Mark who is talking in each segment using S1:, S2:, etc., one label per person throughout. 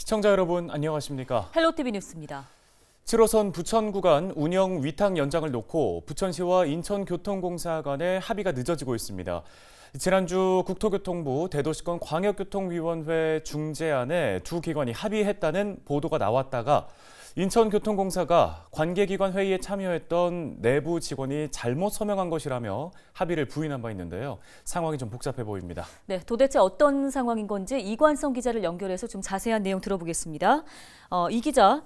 S1: 시청자 여러분 안녕하십니까?
S2: 헬로티비 뉴스입니다.
S1: 7호선 부천 구간 운영 위탁 연장을 놓고 부천시와 인천교통공사 간의 합의가 늦어지고 있습니다. 지난주 국토교통부 대도시권 광역교통위원회 중재안에 두 기관이 합의했다는 보도가 나왔다가 인천교통공사가 관계기관 회의에 참여했던 내부 직원이 잘못 서명한 것이라며 합의를 부인한 바 있는데요. 상황이 좀 복잡해 보입니다.
S2: 네, 도대체 어떤 상황인 건지 이관성 기자를 연결해서 좀 자세한 내용 들어보겠습니다. 이 기자,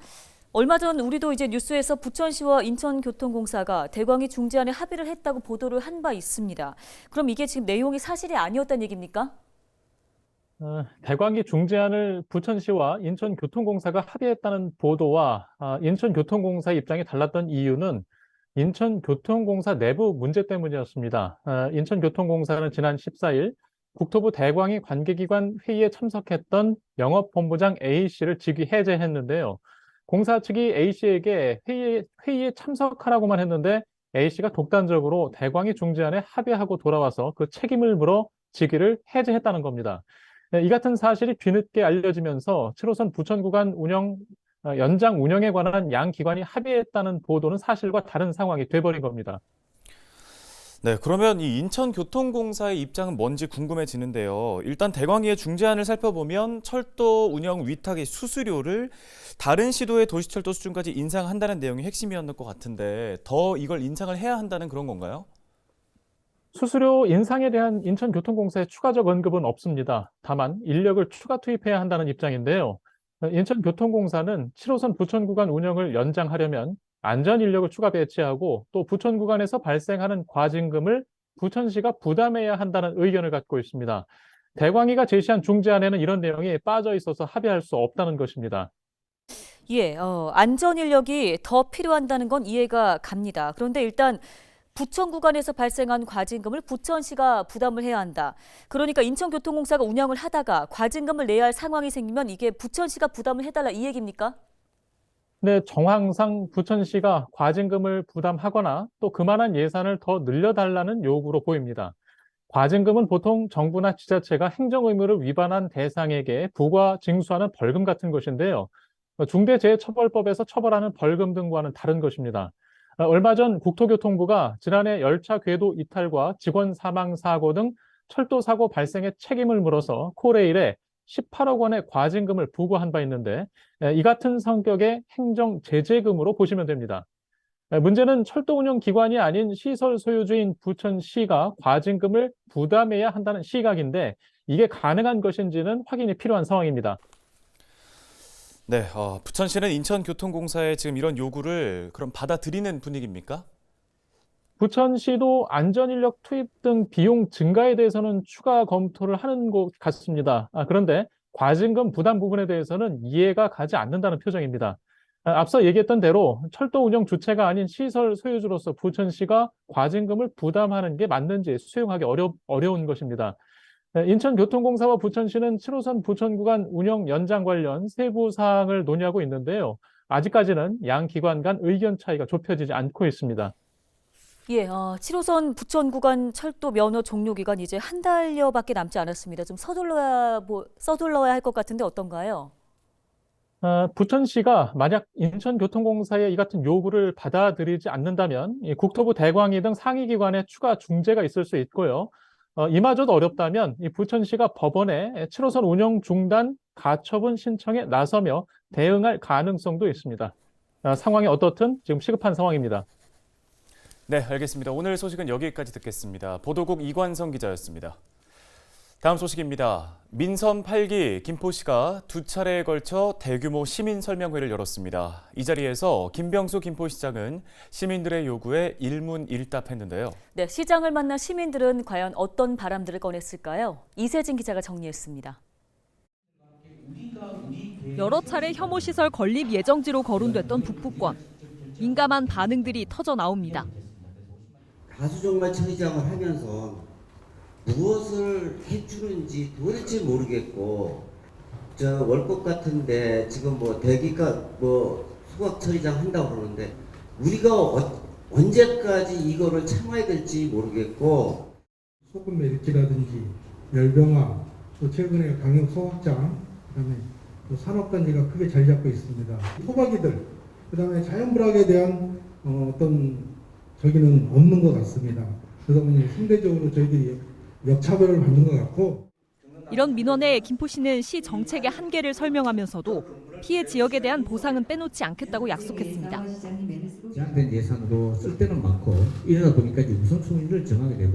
S2: 얼마 전 우리도 이제 뉴스에서 부천시와 인천교통공사가 대광이 중재안에 합의를 했다고 보도를 한 바 있습니다. 그럼 이게 지금 내용이 사실이 아니었다는 얘기입니까?
S3: 대광이 중재안을 부천시와 인천교통공사가 합의했다는 보도와 인천교통공사의 입장이 달랐던 이유는 인천교통공사 내부 문제 때문이었습니다. 인천교통공사는 지난 14일 국토부 대광이 관계기관 회의에 참석했던 영업본부장 A씨를 직위 해제했는데요. 공사 측이 A씨에게 회의에 참석하라고만 했는데 A씨가 독단적으로 대광이 중재안에 합의하고 돌아와서 그 책임을 물어 직위를 해제했다는 겁니다. 이 같은 사실이 뒤늦게 알려지면서 7호선 부천 구간 연장 운영에 관한 양 기관이 합의했다는 보도는 사실과 다른 상황이 돼버린 겁니다.
S1: 네, 그러면 이 인천교통공사의 입장은 뭔지 궁금해지는데요. 일단 대광이의 중재안을 살펴보면 철도 운영 위탁의 수수료를 다른 시도의 도시철도 수준까지 인상한다는 내용이 핵심이었던 것 같은데 더 이걸 인상을 해야 한다는 그런 건가요?
S3: 수수료 인상에 대한 인천교통공사의 추가적 언급은 없습니다. 다만 인력을 추가 투입해야 한다는 입장인데요. 인천교통공사는 7호선 부천 구간 운영을 연장하려면 안전 인력을 추가 배치하고 또 부천 구간에서 발생하는 과징금을 부천시가 부담해야 한다는 의견을 갖고 있습니다. 대광이가 제시한 중재안에는 이런 내용이 빠져 있어서 합의할 수 없다는 것입니다.
S2: 예, 안전 인력이 더 필요한다는 건 이해가 갑니다. 그런데 일단 부천 구간에서 발생한 과징금을 부천시가 부담을 해야 한다. 그러니까 인천교통공사가 운영을 하다가 과징금을 내야 할 상황이 생기면 이게 부천시가 부담을 해달라 이 얘기입니까?
S3: 네, 정황상 부천시가 과징금을 부담하거나 또 그만한 예산을 더 늘려달라는 요구로 보입니다. 과징금은 보통 정부나 지자체가 행정 의무를 위반한 대상에게 부과 징수하는 벌금 같은 것인데요. 중대재해처벌법에서 처벌하는 벌금 등과는 다른 것입니다. 얼마 전 국토교통부가 지난해 열차 궤도 이탈과 직원 사망 사고 등 철도 사고 발생에 책임을 물어서 코레일에 18억 원의 과징금을 부과한 바 있는데 이 같은 성격의 행정 제재금으로 보시면 됩니다. 문제는 철도 운영 기관이 아닌 시설 소유주인 부천시가 과징금을 부담해야 한다는 시각인데 이게 가능한 것인지는 확인이 필요한 상황입니다.
S1: 네, 부천시는 인천교통공사의 지금 이런 요구를 그럼 받아들이는 분위기입니까?
S3: 부천시도 안전인력 투입 등 비용 증가에 대해서는 추가 검토를 하는 것 같습니다. 그런데 과징금 부담 부분에 대해서는 이해가 가지 않는다는 표정입니다. 앞서 얘기했던 대로 철도 운영 주체가 아닌 시설 소유주로서 부천시가 과징금을 부담하는 게 맞는지 수용하기 어려운 것입니다. 인천교통공사와 부천시는 7호선 부천 구간 운영 연장 관련 세부 사항을 논의하고 있는데요. 아직까지는 양 기관 간 의견 차이가 좁혀지지 않고 있습니다.
S2: 예, 7호선 부천 구간 철도 면허 종료 기간 이제 한 달여밖에 남지 않았습니다. 좀 서둘러야 할 것 같은데 어떤가요?
S3: 부천시가 만약 인천교통공사의 이 같은 요구를 받아들이지 않는다면 이 국토부 대광이 등 상위기관의 추가 중재가 있을 수 있고요. 이마저도 어렵다면 이 부천시가 법원에 7호선 운영 중단 가처분 신청에 나서며 대응할 가능성도 있습니다. 상황이 어떻든 지금 시급한 상황입니다.
S1: 네, 알겠습니다. 오늘 소식은 여기까지 듣겠습니다. 보도국 이관성 기자였습니다. 다음 소식입니다. 민선 8기 김포시가 두 차례에 걸쳐 대규모 시민 설명회를 열었습니다. 이 자리에서 김병수 김포시장은 시민들의 요구에 일문일답했는데요.
S2: 네, 시장을 만난 시민들은 과연 어떤 바람들을 꺼냈을까요? 이세진 기자가 정리했습니다.
S4: 여러 차례 혐오시설 건립 예정지로 거론됐던 북부권. 민감한 반응들이 터져 나옵니다.
S5: 가수정말 처리장을 하면서 무엇을 해주는지 도대체 모르겠고 월급 같은데 지금 대기가 수박 처리장 한다고 그러는데 우리가 언제까지 이거를 참아야 될지 모르겠고
S6: 소금 메리키라든지 열병화 또 최근에 강력 소각장 그다음에 또 산업단지가 크게 자리 잡고 있습니다. 소박이들, 그다음에 자연불학에 대한 어떤 저기는 없는 것 같습니다. 그러다 보니 상대적으로 저희들이 역차별을 받는 것 같고.
S4: 이런 민원에 김포시는 시 정책의 한계를 설명하면서도 피해 지역에 대한 보상은 빼놓지 않겠다고 약속했습니다.
S7: 제한된 예산으로 쓸 때는 많고 이러다 보니까 이제 우선순위를 정하게 되고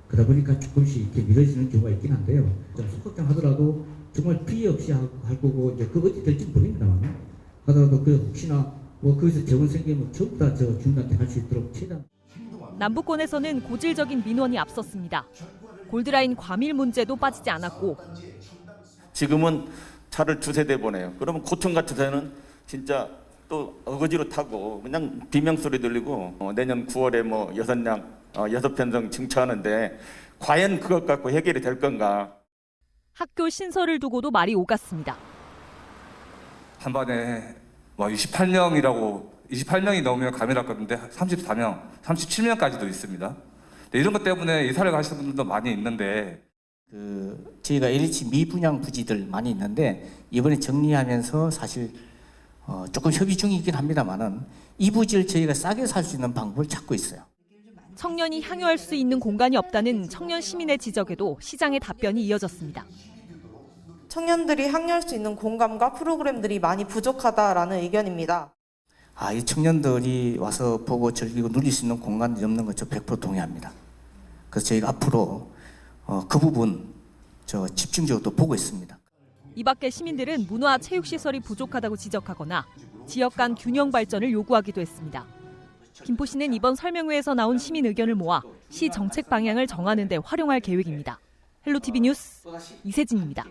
S7: 그러다 보니까 조금씩 이렇게 미뤄지는 경우가 있긴 한데요. 소극장하더라도 정말 피해 없이 할 거고 이제 그 어디 될지 모릅니다만 하더라도 그 혹시나 뭐 거기서 재원 생기면 전부 다 저 주민한테 할 수 있도록 최대한.
S4: 남부권에서는 고질적인 민원이 앞섰습니다. 골드라인 과밀 문제도 빠지지 않았고
S8: 지금은 차를 2세대 보내요. 그러면 고층 같은 데는 진짜 또 어거지로 타고 그냥 비명소리 들리고 내년 9월에 뭐 6편성 증차하는데 과연 그것 갖고 해결이 될 건가.
S4: 학교 신설을 두고도 말이 오갔습니다.
S9: 한 번에 28명이 넘으면 감이랄 건데 34명, 37명까지도 있습니다. 이런 것 때문에 이사를 가시는 분들도 많이 있는데
S10: 저희가 LH 미분양 부지들 많이 있는데 이번에 정리하면서 사실 조금 협의 중이긴 합니다만은 이 부지를 저희가 싸게 살 수 있는 방법을 찾고 있어요.
S4: 청년이 향유할 수 있는 공간이 없다는 청년 시민의 지적에도 시장의 답변이 이어졌습니다.
S11: 청년들이 향유할 수 있는 공간과 프로그램들이 많이 부족하다라는 의견입니다.
S10: 이 청년들이 와서 보고 즐기고 누릴 수 있는 공간이 없는 거 저 100% 동의합니다. 그래서 저희가 앞으로 그 부분 집중적으로 보고 있습니다.
S4: 이 밖에 시민들은 문화 체육시설이 부족하다고 지적하거나 지역 간 균형 발전을 요구하기도 했습니다. 김포시는 이번 설명회에서 나온 시민 의견을 모아 시 정책 방향을 정하는 데 활용할 계획입니다. 헬로티비 뉴스 이세진입니다.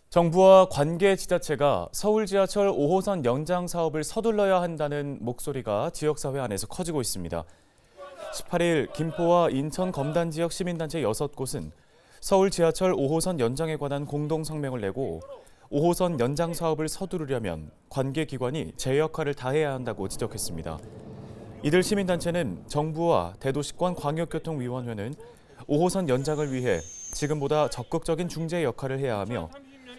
S1: 정부와 관계 지자체가 서울 지하철 5호선 연장 사업을 서둘러야 한다는 목소리가 지역사회 안에서 커지고 있습니다. 18일 김포와 인천 검단 지역 시민단체 6곳은 서울 지하철 5호선 연장에 관한 공동 성명을 내고 5호선 연장 사업을 서두르려면 관계기관이 제 역할을 다해야 한다고 지적했습니다. 이들 시민단체는 정부와 대도시권 광역교통위원회는 5호선 연장을 위해 지금보다 적극적인 중재 역할을 해야 하며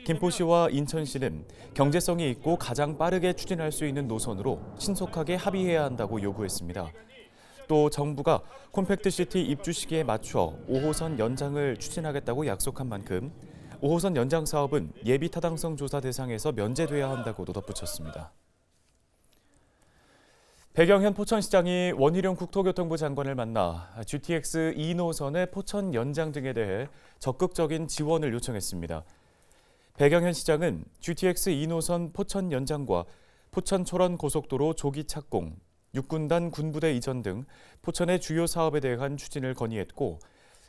S1: 김포시와 인천시는 경제성이 있고 가장 빠르게 추진할 수 있는 노선으로 신속하게 합의해야 한다고 요구했습니다. 또 정부가 콤팩트시티 입주 시기에 맞춰 5호선 연장을 추진하겠다고 약속한 만큼 5호선 연장 사업은 예비 타당성 조사 대상에서 면제돼야 한다고도 덧붙였습니다. 배경현 포천시장이 원희룡 국토교통부 장관을 만나 GTX 2노선의 포천 연장 등에 대해 적극적인 지원을 요청했습니다. 배경현 시장은 GTX 2노선 포천 연장과 포천 초원 고속도로 조기 착공, 육군단 군부대 이전 등 포천의 주요 사업에 대한 추진을 건의했고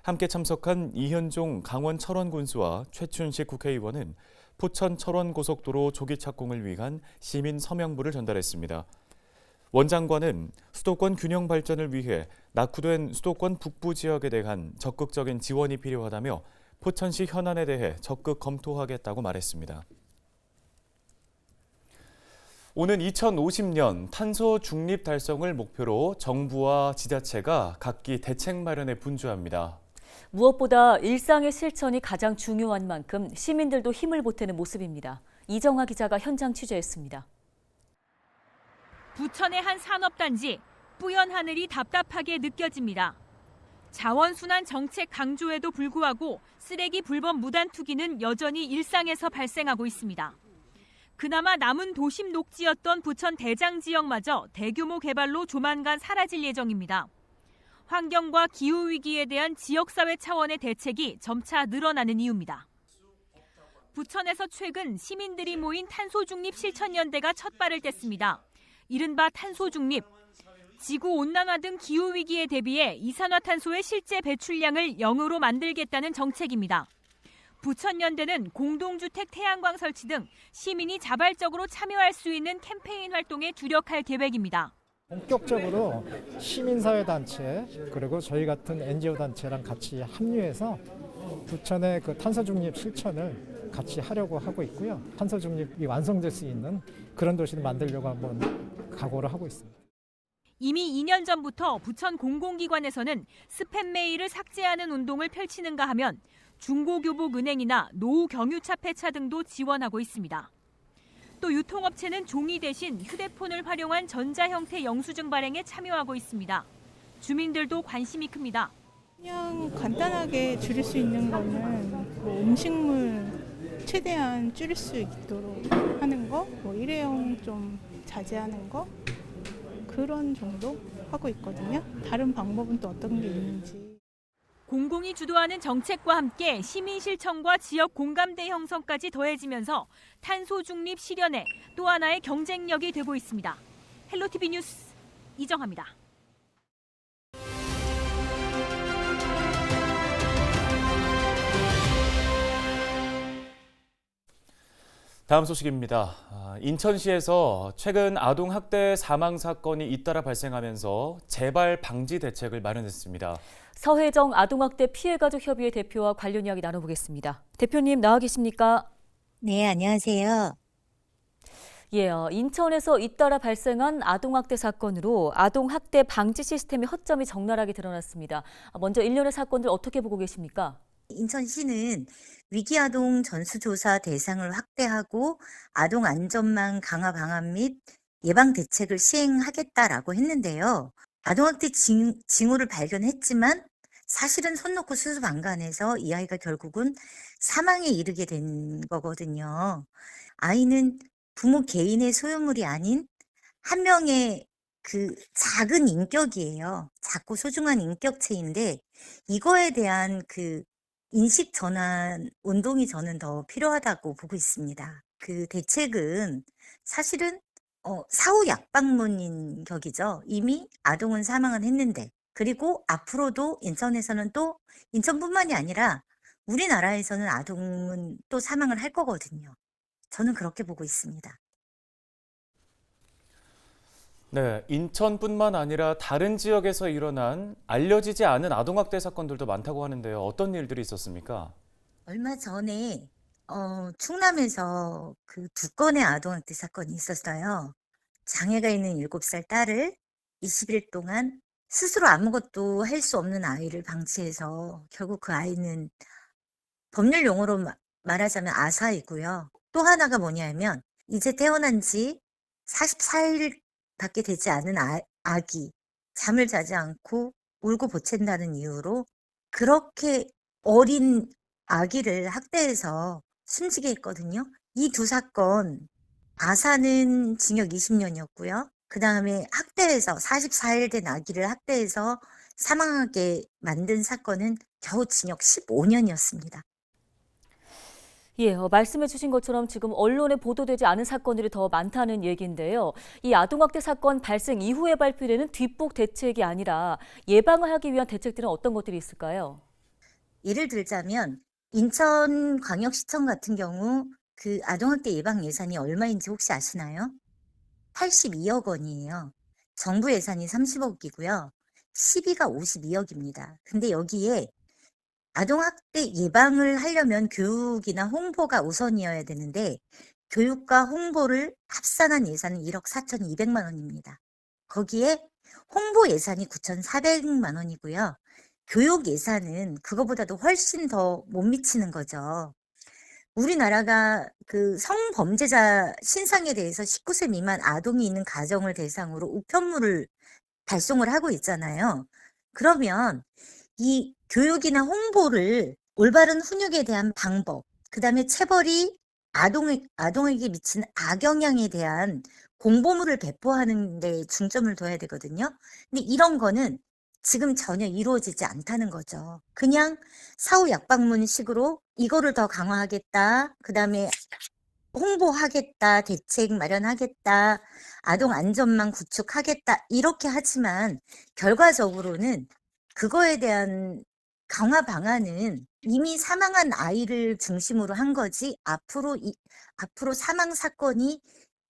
S1: 함께 참석한 이현종 강원 철원 군수와 최춘식 국회의원은 포천 철원 고속도로 조기 착공을 위한 시민 서명부를 전달했습니다. 원 장관은 수도권 균형 발전을 위해 낙후된 수도권 북부 지역에 대한 적극적인 지원이 필요하다며 포천시 현안에 대해 적극 검토하겠다고 말했습니다. 오는 2050년 탄소 중립 달성을 목표로 정부와 지자체가 각기 대책 마련에 분주합니다.
S2: 무엇보다 일상의 실천이 가장 중요한 만큼 시민들도 힘을 보태는 모습입니다. 이정아 기자가 현장 취재했습니다.
S12: 부천의 한 산업단지, 뿌연 하늘이 답답하게 느껴집니다. 자원순환 정책 강조에도 불구하고 쓰레기 불법 무단 투기는 여전히 일상에서 발생하고 있습니다. 그나마 남은 도심 녹지였던 부천 대장 지역마저 대규모 개발로 조만간 사라질 예정입니다. 환경과 기후위기에 대한 지역사회 차원의 대책이 점차 늘어나는 이유입니다. 부천에서 최근 시민들이 모인 탄소중립 실천연대가 첫 발을 뗐습니다. 이른바 탄소중립. 지구온난화 등 기후위기에 대비해 이산화탄소의 실제 배출량을 0으로 만들겠다는 정책입니다. 부천연대는 공동주택 태양광 설치 등 시민이 자발적으로 참여할 수 있는 캠페인 활동에 주력할 계획입니다.
S13: 본격적으로 시민사회단체 그리고 저희 같은 NGO 단체랑 같이 합류해서 부천의 그 탄소중립 실천을 같이 하려고 하고 있고요. 탄소중립이 완성될 수 있는 그런 도시를 만들려고 한번 각오를 하고 있습니다.
S12: 이미 2년 전부터 부천 공공기관에서는 스팸 메일을 삭제하는 운동을 펼치는가 하면 중고교복은행이나 노후경유차 폐차 등도 지원하고 있습니다. 또 유통업체는 종이 대신 휴대폰을 활용한 전자 형태 영수증 발행에 참여하고 있습니다. 주민들도 관심이 큽니다.
S14: 그냥 간단하게 줄일 수 있는 거는 뭐 음식물 최대한 줄일 수 있도록 하는 거, 뭐 일회용 좀 자제하는 거, 그런 정도 하고 있거든요. 다른 방법은 또 어떤 게 있는지.
S12: 공공이 주도하는 정책과 함께 시민 실천과 지역 공감대 형성까지 더해지면서 탄소 중립 실현에 또 하나의 경쟁력이 되고 있습니다. 헬로티비 뉴스 이정아입니다.
S1: 다음 소식입니다. 인천시에서 최근 아동 학대 사망 사건이 잇따라 발생하면서 재발 방지 대책을 마련했습니다.
S2: 서혜정 아동학대 피해가족협의회 대표와 관련 이야기 나눠보겠습니다. 대표님 나와 계십니까?
S15: 네, 안녕하세요.
S2: 예, 인천에서 잇따라 발생한 아동학대 사건으로 아동학대 방지 시스템의 허점이 적나라하게 드러났습니다. 먼저 일련의 사건들 어떻게 보고 계십니까?
S15: 인천시는 위기아동 전수조사 대상을 확대하고 아동 안전망 강화 방안 및 예방 대책을 시행하겠다라고 했는데요. 아동학대 징후를 발견했지만 사실은 손 놓고 수습안간해서 이 아이가 결국은 사망에 이르게 된 거거든요. 아이는 부모 개인의 소유물이 아닌 한 명의 그 작은 인격이에요. 작고 소중한 인격체인데 이거에 대한 그 인식 전환 운동이 저는 더 필요하다고 보고 있습니다. 그 대책은 사실은 사후 약방문인 격이죠. 이미 아동은 사망은 했는데 그리고 앞으로도 인천에서는 또 인천뿐만이 아니라 우리나라에서는 아동은 또 사망을 할 거거든요. 저는 그렇게 보고 있습니다.
S1: 네, 인천뿐만 아니라 다른 지역에서 일어난 알려지지 않은 아동학대 사건들도 많다고 하는데요. 어떤 일들이 있었습니까?
S15: 얼마 전에 충남에서 그 2건의 아동학대 사건이 있었어요. 장애가 있는 7살 딸을 20일 동안 스스로 아무것도 할 수 없는 아이를 방치해서 결국 그 아이는 법률 용어로 말하자면 아사이고요. 또 하나가 뭐냐면 이제 태어난 지 44일 밖에 되지 않은 아기, 잠을 자지 않고 울고 보챈다는 이유로 그렇게 어린 아기를 학대해서 숨지게 했거든요. 이 두 사건, 아사는 징역 20년이었고요. 그 다음에 학대해서 44일 된 아기를 학대해서 사망하게 만든 사건은 겨우 징역 15년이었습니다.
S2: 예, 말씀해 주신 것처럼 지금 언론에 보도되지 않은 사건들이 더 많다는 얘기인데요. 이 아동학대 사건 발생 이후에 발표되는 뒷북 대책이 아니라 예방을 하기 위한 대책들은 어떤 것들이 있을까요?
S15: 예를 들자면 인천광역시청 같은 경우 그 아동학대 예방 예산이 얼마인지 혹시 아시나요? 82억 원이에요. 정부 예산이 30억이고요. 시비가 52억입니다. 근데 여기에 아동학대 예방을 하려면 교육이나 홍보가 우선이어야 되는데 교육과 홍보를 합산한 예산은 1억 4,200만 원입니다. 거기에 홍보 예산이 9,400만 원이고요. 교육 예산은 그거보다도 훨씬 더 못 미치는 거죠. 우리나라가 그 성범죄자 신상에 대해서 19세 미만 아동이 있는 가정을 대상으로 우편물을 발송을 하고 있잖아요. 그러면 이 교육이나 홍보를 올바른 훈육에 대한 방법, 그다음에 체벌이 아동에게 미치는 악영향에 대한 공보물을 배포하는 데 중점을 둬야 되거든요. 근데 이런 거는 지금 전혀 이루어지지 않다는 거죠. 그냥 사후 약방문식으로 이거를 더 강화하겠다, 그다음에 홍보하겠다, 대책 마련하겠다, 아동 안전망 구축하겠다 이렇게 하지만 결과적으로는 그거에 대한 강화 방안은 이미 사망한 아이를 중심으로 한 거지 앞으로 사망 사건이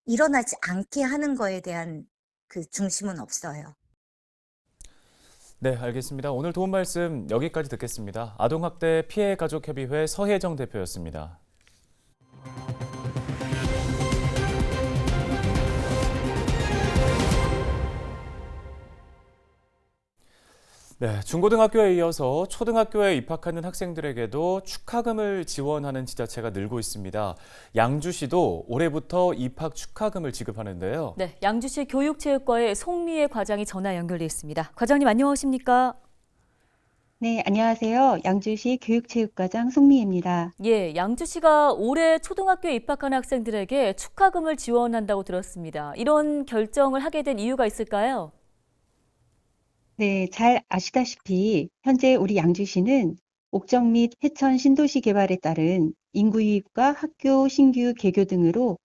S15: 일어나지 않게 하는 거에 대한 그 중심은 없어요.
S1: 네, 알겠습니다. 오늘 도움 말씀 여기까지 듣겠습니다. 아동학대 피해가족협의회 서혜정 대표였습니다. 네, 중고등학교에 이어서 초등학교에 입학하는 학생들에게도 축하금을 지원하는 지자체가 늘고 있습니다. 양주시도 올해부터 입학 축하금을 지급하는데요.
S2: 네, 양주시 교육체육과의 송미애 과장이 전화 연결돼 있습니다. 과장님 안녕하십니까?
S16: 네, 안녕하세요. 양주시 교육체육과장 송미애입니다.
S2: 예, 양주시가 올해 초등학교에 입학한 학생들에게 축하금을 지원한다고 들었습니다. 이런 결정을 하게 된 이유가 있을까요?
S16: 네, 잘 아시다시피 현재 우리 양주시는 옥정 및 해천 신도시 개발에 따른 인구 유입과 학교 신규 개교 등으로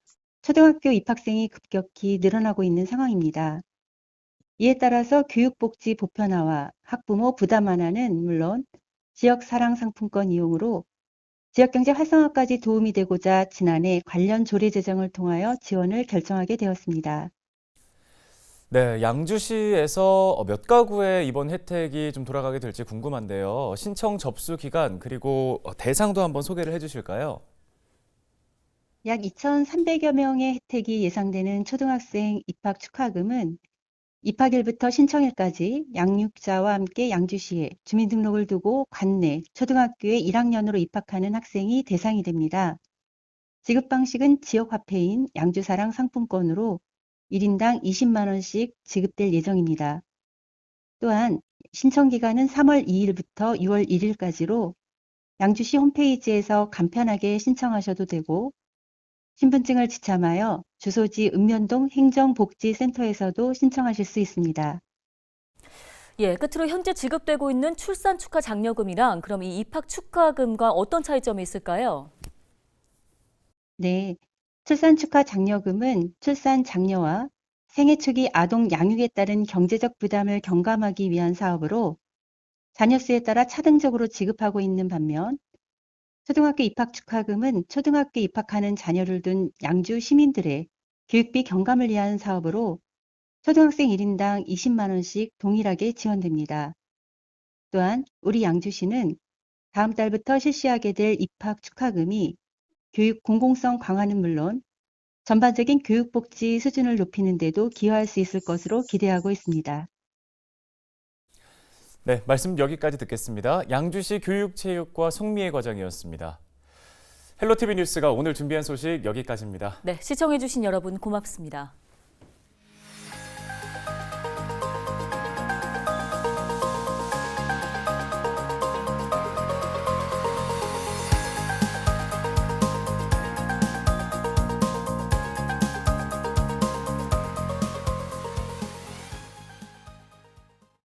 S16: 초등학교 입학생이 급격히 늘어나고 있는 상황입니다. 이에 따라서 교육복지 보편화와 학부모 부담 완화는 물론 지역 사랑 상품권 이용으로 지역경제 활성화까지 도움이 되고자 지난해 관련 조례 제정을 통하여 지원을 결정하게 되었습니다.
S1: 네, 양주시에서 몇 가구에 이번 혜택이 좀 돌아가게 될지 궁금한데요. 신청 접수 기간 그리고 대상도 한번 소개를 해주실까요?
S16: 약 2,300여 명의 혜택이 예상되는 초등학생 입학 축하금은 입학일부터 신청일까지 양육자와 함께 양주시에 주민등록을 두고 관내 초등학교에 1학년으로 입학하는 학생이 대상이 됩니다. 지급 방식은 지역화폐인 양주사랑 상품권으로 1인당 20만 원씩 지급될 예정입니다. 또한 신청 기간은 3월 2일부터 6월 1일까지로 양주시 홈페이지에서 간편하게 신청하셔도 되고 신분증을 지참하여 주소지 읍면동 행정복지센터에서도 신청하실 수 있습니다.
S2: 예, 끝으로 현재 지급되고 있는 출산 축하 장려금이랑 그럼 이 입학 축하금과 어떤 차이점이 있을까요?
S16: 네, 출산 축하 장려금은 출산 장려와 생애 초기 아동 양육에 따른 경제적 부담을 경감하기 위한 사업으로 자녀 수에 따라 차등적으로 지급하고 있는 반면 초등학교 입학 축하금은 초등학교 입학하는 자녀를 둔 양주 시민들의 교육비 경감을 위한 사업으로 초등학생 1인당 20만 원씩 동일하게 지원됩니다. 또한 우리 양주시는 다음 달부터 실시하게 될 입학 축하금이 교육 공공성 강화는 물론 전반적인 교육복지 수준을 높이는 데도 기여할 수 있을 것으로 기대하고 있습니다.
S1: 네, 말씀 여기까지 듣겠습니다. 양주시 교육체육과 송미애 과장이었습니다. 헬로티비 뉴스가 오늘 준비한 소식 여기까지입니다.
S2: 네, 시청해주신 여러분 고맙습니다.